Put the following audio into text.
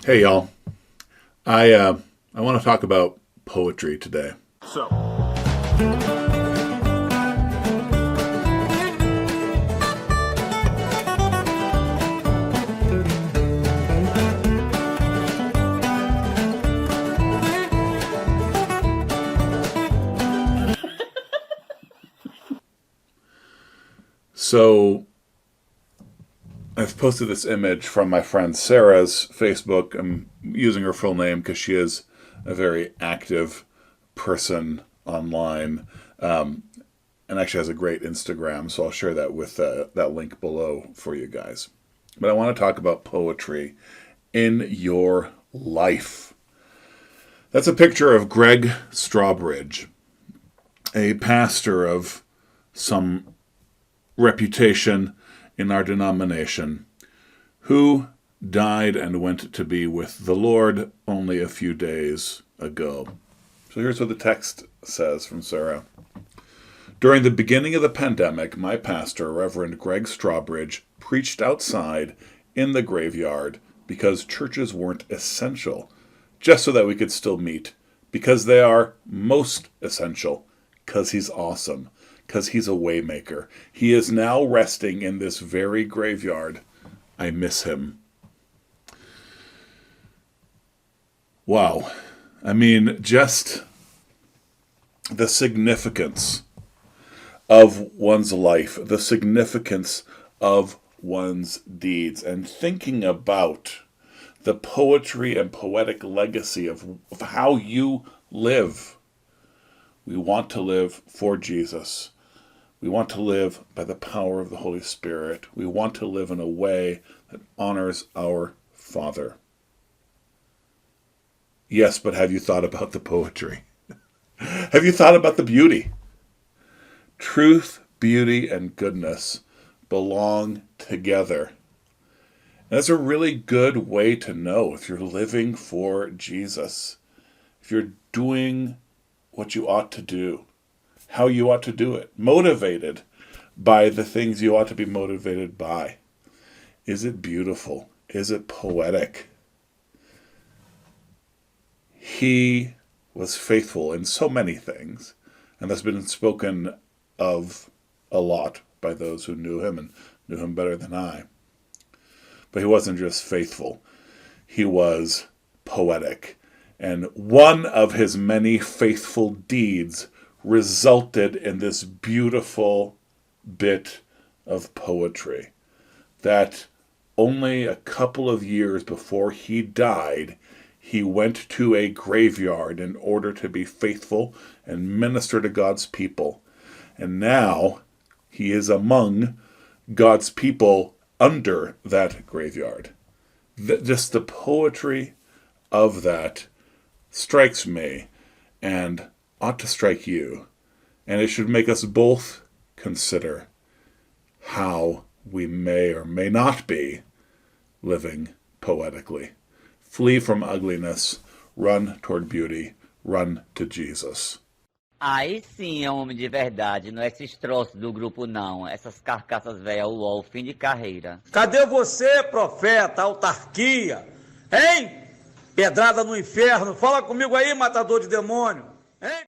Hey y'all, I want to talk about poetry today. So I've posted this image from my friend Sarah's Facebook. I'm using her full name because she is a very active person online, and actually has a great Instagram. So I'll share that with that link below for you guys. But I want to talk about poetry in your life. That's a picture of Gregg Strawbridge, a pastor of some reputation in our denomination, who died and went to be with the Lord only a few days ago. So here's what the text says from Sarah. During the beginning of the pandemic, my pastor, Reverend Gregg Strawbridge, preached outside in the graveyard because churches weren't essential, just so that we could still meet, because they are most essential, because he's awesome, because he's a waymaker. He is now resting in this very graveyard. I miss him. Wow. I mean, just the significance of one's life, the significance of one's deeds, and thinking about the poetry and poetic legacy of how you live. We want to live for Jesus. We want to live by the power of the Holy Spirit. We want to live in a way that honors our Father. Yes, but have you thought about the poetry? Have you thought about the beauty? Truth, beauty, and goodness belong together. And that's a really good way to know if you're living for Jesus, if you're doing what you ought to do, how you ought to do it, motivated by the things you ought to be motivated by. Is it beautiful? Is it poetic? He was faithful in so many things, and that's been spoken of a lot by those who knew him and knew him better than I. But he wasn't just faithful. He was poetic. And one of his many faithful deeds resulted in this beautiful bit of poetry that only a couple of years before he died, he went to a graveyard in order to be faithful and minister to God's people. And now he is among God's people under that graveyard. Just the poetry of that strikes me and ought to strike you. And it should make us both consider how we may or may not be living poetically. Flee from ugliness, run toward beauty, run to Jesus. Aí sim é um homem de verdade, não é esses troços do grupo não, essas carcaças velhas, uó, fim de carreira. Cadê você, profeta, autarquia? Hein? Pedrada no inferno, fala comigo aí, matador de demônio. Hein?